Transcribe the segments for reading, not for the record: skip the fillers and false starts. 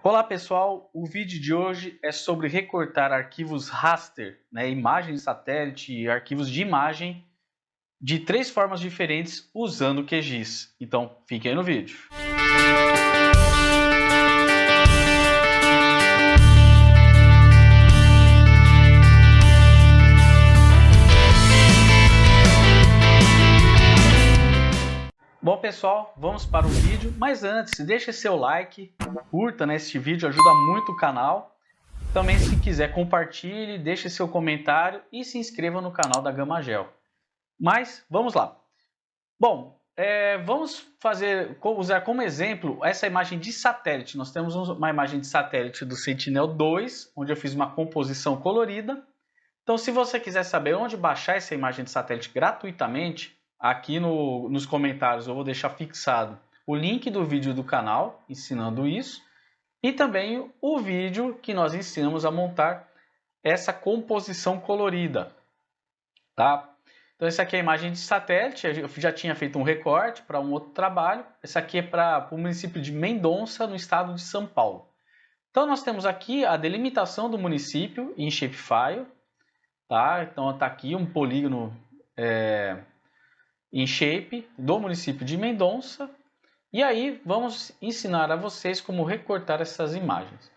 Olá pessoal, o vídeo de hoje é sobre recortar arquivos raster, imagens de satélite e arquivos de imagem de 3 formas diferentes usando o QGIS. Então fiquem aí no vídeo. Bom pessoal, vamos para o vídeo, mas antes deixe seu like, curta este vídeo, ajuda muito o canal. Também se quiser compartilhe, deixe seu comentário e se inscreva no canal da Gamagel. Mas vamos lá. Bom, vamos usar como exemplo essa imagem de satélite. Nós temos uma imagem de satélite do Sentinel-2, onde eu fiz uma composição colorida. Então, se você quiser saber onde baixar essa imagem de satélite gratuitamente, aqui nos comentários eu vou deixar fixado o link do vídeo do canal ensinando isso e também o vídeo que nós ensinamos a montar essa composição colorida, tá? Então, essa aqui é a imagem de satélite. Eu já tinha feito um recorte para um outro trabalho. Essa aqui é para o município de Mendonça, no estado de São Paulo. Então, nós temos aqui a delimitação do município em shapefile. Tá? Então, está aqui um polígono em shape do município de Mendonça. E aí, vamos ensinar a vocês como recortar essas imagens.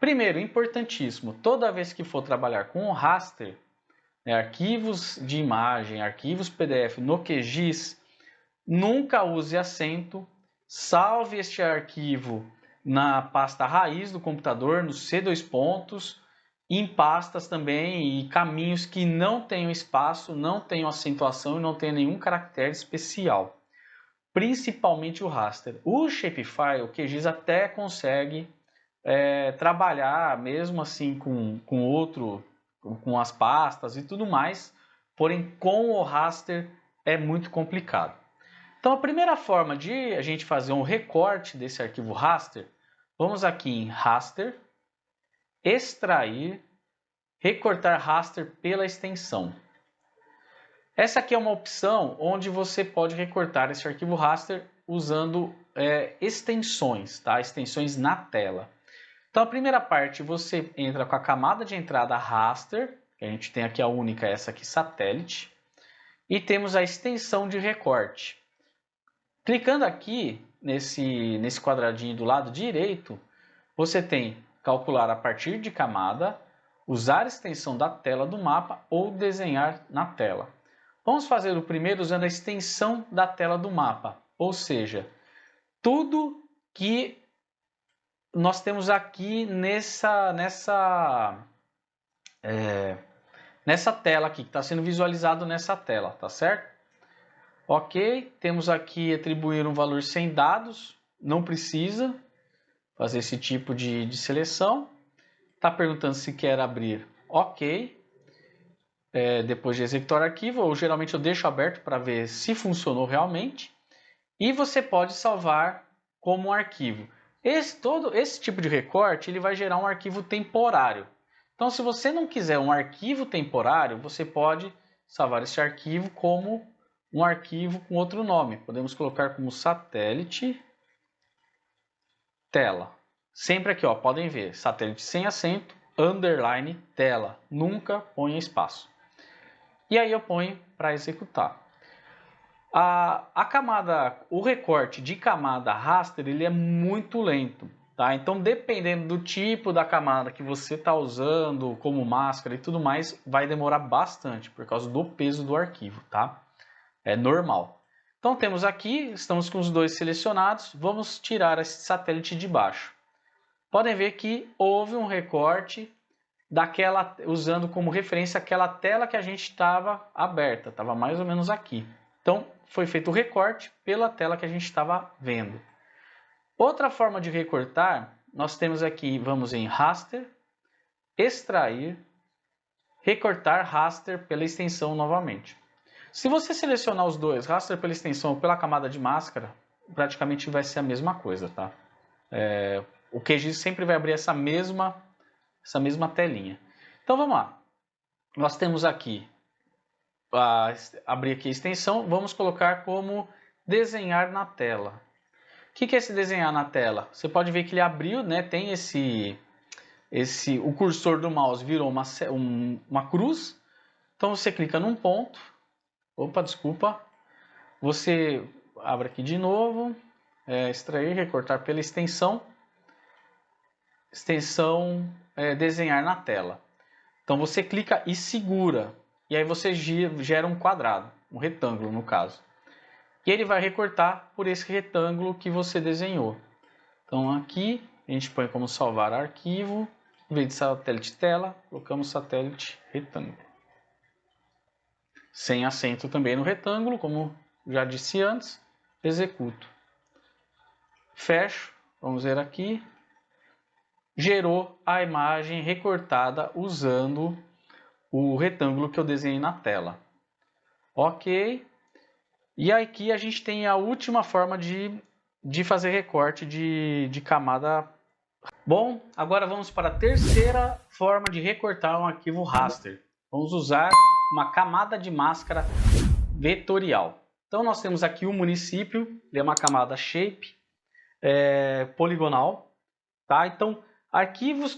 Primeiro, importantíssimo, toda vez que for trabalhar com o raster, arquivos de imagem, arquivos PDF no QGIS, nunca use acento, salve este arquivo na pasta raiz do computador, no C2 pontos, em pastas também e caminhos que não tenham espaço, não tenham acentuação e não tenham nenhum caractere especial. Principalmente o raster. O shapefile, o QGIS até consegue trabalhar mesmo assim com as pastas e tudo mais, porém com o raster é muito complicado. Então a primeira forma de a gente fazer um recorte desse arquivo raster, vamos aqui em raster, extrair, recortar raster pela extensão. Essa aqui é uma opção onde você pode recortar esse arquivo raster usando extensões, tá? Extensões na tela. Então a primeira parte você entra com a camada de entrada raster, que a gente tem aqui a única, essa aqui satélite, e temos a extensão de recorte. Clicando aqui nesse quadradinho do lado direito, você tem calcular a partir de camada, usar a extensão da tela do mapa ou desenhar na tela. Vamos fazer o primeiro usando a extensão da tela do mapa, ou seja, tudo que nós temos aqui nessa tela aqui, que está sendo visualizado nessa tela, tá certo? Ok, temos aqui atribuir um valor sem dados, não precisa fazer esse tipo de seleção. Está perguntando se quer abrir, ok. Depois de executar o arquivo, ou geralmente eu deixo aberto para ver se funcionou realmente. E você pode salvar como um arquivo. Esse tipo de recorte ele vai gerar um arquivo temporário. Então, se você não quiser um arquivo temporário, você pode salvar esse arquivo como um arquivo com outro nome. Podemos colocar como satélite tela. Sempre aqui, ó, podem ver, satélite sem acento, underline tela. Nunca ponha espaço. E aí eu ponho para executar. O recorte de camada raster ele é muito lento, tá? Então, dependendo do tipo da camada que você está usando, como máscara e tudo mais, vai demorar bastante por causa do peso do arquivo, tá? É normal. Então, temos aqui, estamos com os dois selecionados, vamos tirar esse satélite de baixo. Podem ver que houve um recorte usando como referência aquela tela que a gente estava aberta, estava mais ou menos aqui. Então, foi feito o recorte pela tela que a gente estava vendo. Outra forma de recortar, nós temos aqui, vamos em raster, extrair, recortar raster pela extensão novamente. Se você selecionar os dois, raster pela extensão ou pela camada de máscara, praticamente vai ser a mesma coisa, tá? O QGIS sempre vai abrir essa mesma telinha. Então vamos lá. Nós temos aqui, abrir aqui a extensão, vamos colocar como desenhar na tela. O que é esse desenhar na tela? Você pode ver que ele abriu, né? Tem o cursor do mouse virou uma cruz. Então você clica num ponto. Opa, desculpa. Você abre aqui de novo. Extrair, recortar pela extensão. Desenhar na tela. Então você clica e segura. E aí você gera um quadrado, um retângulo no caso. E ele vai recortar por esse retângulo que você desenhou. Então aqui a gente põe como salvar arquivo. Em vez de satélite tela, colocamos satélite retângulo. Sem acento também no retângulo, como já disse antes. Executo. Fecho. Vamos ver aqui. Gerou a imagem recortada usando o retângulo que eu desenhei na tela. Ok. E aqui a gente tem a última forma de fazer recorte de camada. Bom, agora vamos para a terceira forma de recortar um arquivo raster. Vamos usar uma camada de máscara vetorial. Então nós temos aqui o município, ele é uma camada shape poligonal. Tá? Então arquivos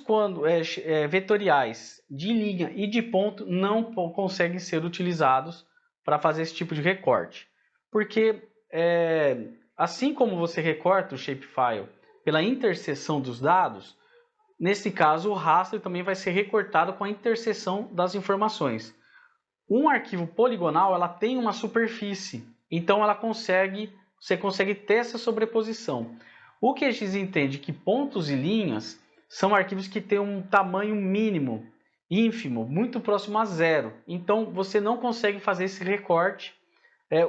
vetoriais de linha e de ponto não conseguem ser utilizados para fazer esse tipo de recorte. Porque assim como você recorta o shapefile pela interseção dos dados, nesse caso o raster também vai ser recortado com a interseção das informações. Um arquivo poligonal ela tem uma superfície, então você consegue ter essa sobreposição. O QGIS entende que pontos e linhas são arquivos que têm um tamanho mínimo, ínfimo, muito próximo a zero. Então você não consegue fazer esse recorte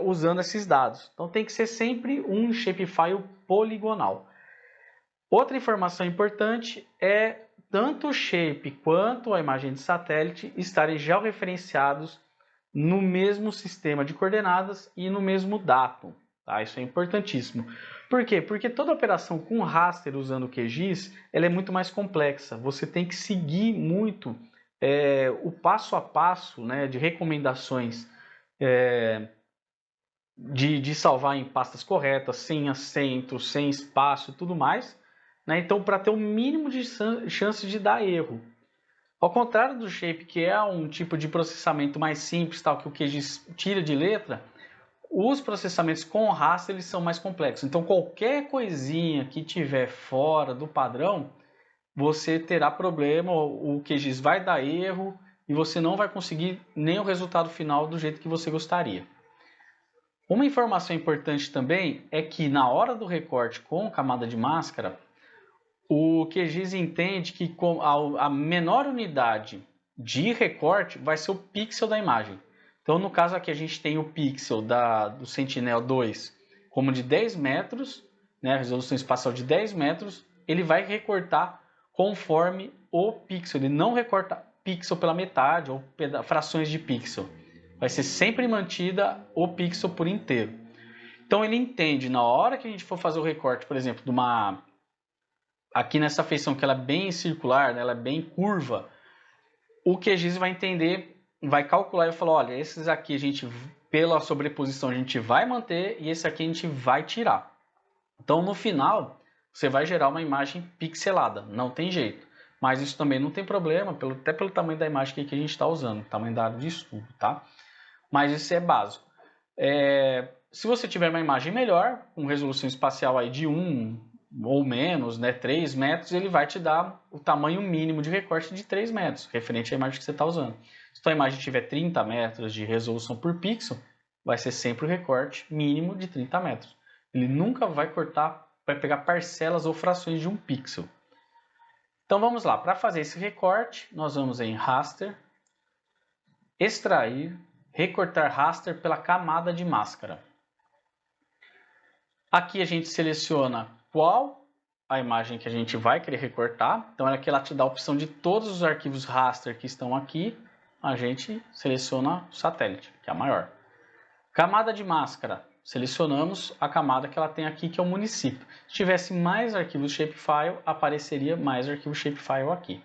usando esses dados. Então tem que ser sempre um shapefile poligonal. Outra informação importante é tanto o shape quanto a imagem de satélite estarem georreferenciados no mesmo sistema de coordenadas e no mesmo datum. Tá? Isso é importantíssimo. Por quê? Porque toda operação com raster usando o QGIS ela é muito mais complexa. Você tem que seguir muito o passo a passo, né, de recomendações de salvar em pastas corretas, sem acento, sem espaço e tudo mais. Né? Então, para ter o mínimo de chance de dar erro. Ao contrário do Shape, que é um tipo de processamento mais simples, tal, que o QGIS tira de letra, os processamentos com raster eles são mais complexos. Então, qualquer coisinha que tiver fora do padrão, você terá problema, o QGIS vai dar erro e você não vai conseguir nem o resultado final do jeito que você gostaria. Uma informação importante também é que na hora do recorte com camada de máscara, o QGIS entende que a menor unidade de recorte vai ser o pixel da imagem. Então, no caso aqui, a gente tem o pixel do Sentinel-2 como de 10 metros, né, a resolução espacial de 10 metros, ele vai recortar conforme o pixel. Ele não recorta pixel pela metade ou frações de pixel. Vai ser sempre mantida o pixel por inteiro. Então, ele entende, na hora que a gente for fazer o recorte, por exemplo, aqui nessa feição que ela é bem circular, né, ela é bem curva, o QGIS vai entender, vai calcular e falar, olha, esses aqui pela sobreposição a gente vai manter e esse aqui a gente vai tirar. Então no final você vai gerar uma imagem pixelada, não tem jeito. Mas isso também não tem problema, até pelo tamanho da imagem que a gente está usando, tamanho da área de estudo, tá? Mas isso é básico. Se você tiver uma imagem melhor, com resolução espacial aí de 1 ou menos, né, 3 metros, ele vai te dar o tamanho mínimo de recorte de 3 metros, referente à imagem que você está usando. Se a sua imagem tiver 30 metros de resolução por pixel, vai ser sempre o recorte mínimo de 30 metros. Ele nunca vai pegar parcelas ou frações de um pixel. Então vamos lá, para fazer esse recorte, nós vamos em Raster, Extrair, Recortar Raster pela camada de máscara. Aqui a gente seleciona qual a imagem que a gente vai querer recortar. Então aqui ela te dá a opção de todos os arquivos raster que estão aqui. A gente seleciona o satélite, que é a maior. Camada de máscara. Selecionamos a camada que ela tem aqui, que é o município. Se tivesse mais arquivos shapefile, apareceria mais arquivo shapefile aqui.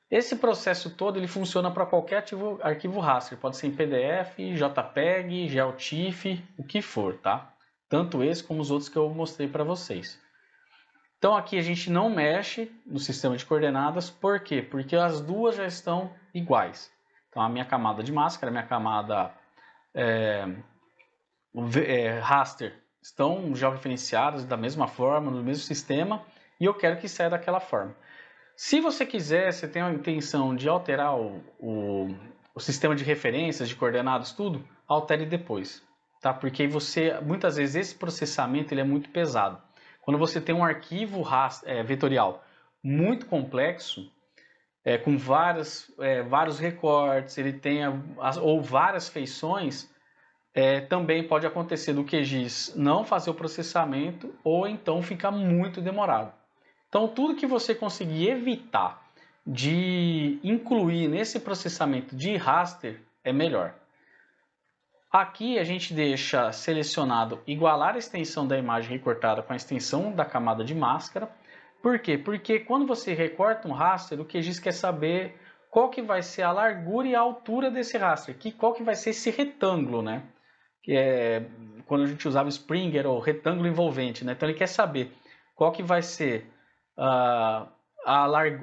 Esse processo todo ele funciona para qualquer arquivo raster. Pode ser em PDF, JPEG, GeoTIFF, o que for, tá? tanto esse como os outros que eu mostrei para vocês. Então aqui a gente não mexe no sistema de coordenadas, por quê? Porque as duas já estão iguais. Então a minha camada de máscara, a minha camada raster estão georreferenciadas da mesma forma, no mesmo sistema, e eu quero que saia daquela forma. Se você quiser, você tem a intenção de alterar o sistema de referências, de coordenadas, tudo, altere depois, tá? Porque muitas vezes esse processamento ele é muito pesado. Quando você tem um arquivo vetorial muito complexo, com vários recortes, ele tenha ou várias feições, também pode acontecer do QGIS não fazer o processamento ou então ficar muito demorado. Então, tudo que você conseguir evitar de incluir nesse processamento de raster é melhor. Aqui a gente deixa selecionado igualar a extensão da imagem recortada com a extensão da camada de máscara. Por quê? Porque quando você recorta um raster, o QGIS quer saber qual que vai ser a largura e a altura desse raster, qual que vai ser esse retângulo, né? Que é quando a gente usava Springer ou retângulo envolvente, né? Então ele quer saber qual que vai ser a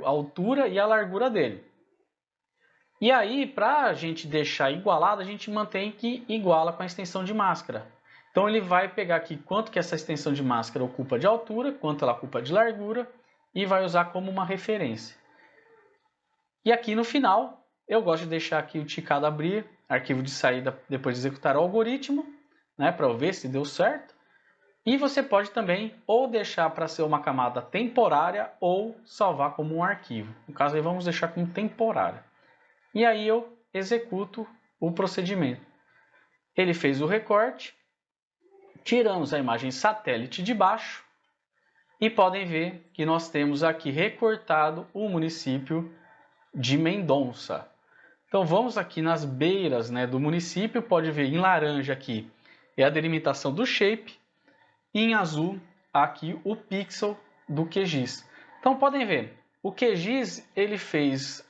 altura e a largura dele. E aí, para a gente deixar igualado, a gente mantém que iguala com a extensão de máscara. Então ele vai pegar aqui quanto que essa extensão de máscara ocupa de altura, quanto ela ocupa de largura, e vai usar como uma referência. E aqui no final, eu gosto de deixar aqui o ticado abrir, arquivo de saída depois de executar o algoritmo, né, para eu ver se deu certo. E você pode também ou deixar para ser uma camada temporária ou salvar como um arquivo. No caso aí vamos deixar como temporária. E aí eu executo o procedimento. Ele fez o recorte, tiramos a imagem satélite de baixo e podem ver que nós temos aqui recortado o município de Mendonça. Então vamos aqui nas beiras, né, do município, pode ver em laranja aqui é a delimitação do shape e em azul aqui o pixel do QGIS. Então podem ver, o QGIS ele fez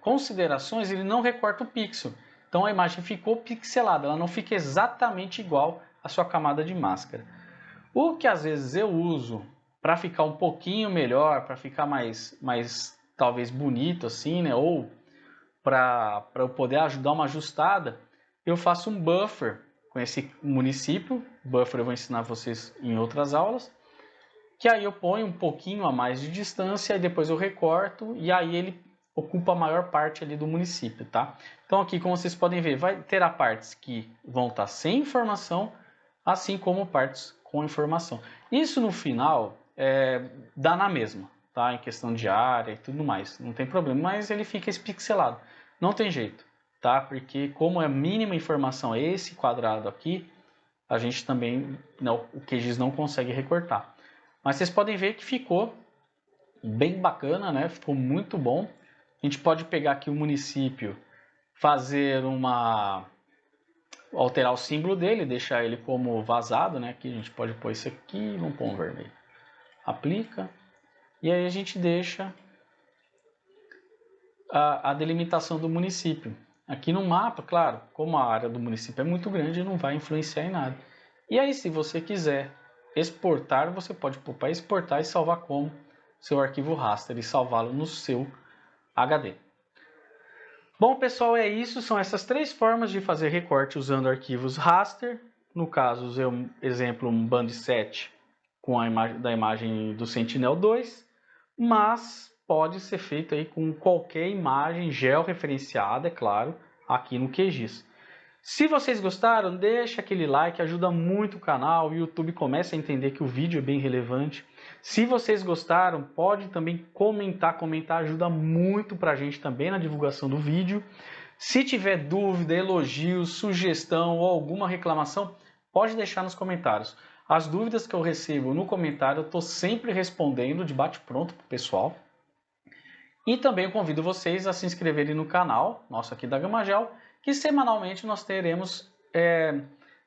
considerações, ele não recorta o pixel. Então a imagem ficou pixelada, ela não fica exatamente igual à sua camada de máscara. O que às vezes eu uso para ficar um pouquinho melhor, para ficar mais talvez bonito assim, né? Ou para eu poder dar uma ajustada, eu faço um buffer com esse município. Buffer eu vou ensinar vocês em outras aulas. Que aí eu ponho um pouquinho a mais de distância e depois eu recorto e aí ele ocupa a maior parte ali do município, tá? Então aqui, como vocês podem ver, terá partes que vão estar sem informação, assim como partes com informação. Isso no final dá na mesma, tá? Em questão de área e tudo mais, não tem problema, mas ele fica espixelado, não tem jeito, tá? Porque como é mínima informação esse quadrado aqui, a gente também, o QGIS não consegue recortar. Mas vocês podem ver que ficou bem bacana, né? Ficou muito bom. A gente pode pegar aqui o município, alterar o símbolo dele, deixar ele como vazado, né? Aqui a gente pode pôr isso aqui, vamos pôr um vermelho. Aplica. E aí a gente deixa a delimitação do município. Aqui no mapa, claro, como a área do município é muito grande, não vai influenciar em nada. E aí, se você quiser exportar, você pode pôr para exportar e salvar como seu arquivo raster e salvá-lo no seu HD. Bom, pessoal, é isso. São essas três formas de fazer recorte usando arquivos raster. No caso, usei exemplo um band7 com a imagem do Sentinel-2, mas pode ser feito aí com qualquer imagem georreferenciada, é claro, aqui no QGIS. Se vocês gostaram, deixa aquele like, ajuda muito o canal, o YouTube começa a entender que o vídeo é bem relevante. Se vocês gostaram, pode também comentar ajuda muito pra gente também na divulgação do vídeo. Se tiver dúvida, elogio, sugestão ou alguma reclamação, pode deixar nos comentários. As dúvidas que eu recebo no comentário, eu estou sempre respondendo de bate-pronto pro pessoal. E também eu convido vocês a se inscreverem no canal, nosso aqui da Gamagel, que semanalmente nós teremos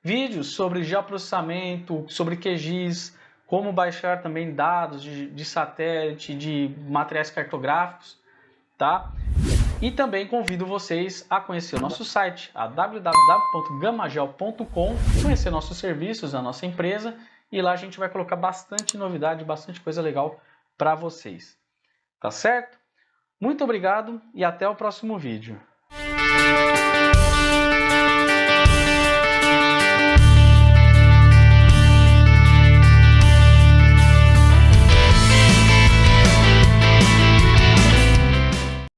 vídeos sobre geoprocessamento, sobre QGIS, como baixar também dados de satélite, de materiais cartográficos, tá? E também convido vocês a conhecer o nosso site, a www.gamagel.com, conhecer nossos serviços, a nossa empresa, e lá a gente vai colocar bastante novidade, bastante coisa legal para vocês. Tá certo? Muito obrigado e até o próximo vídeo.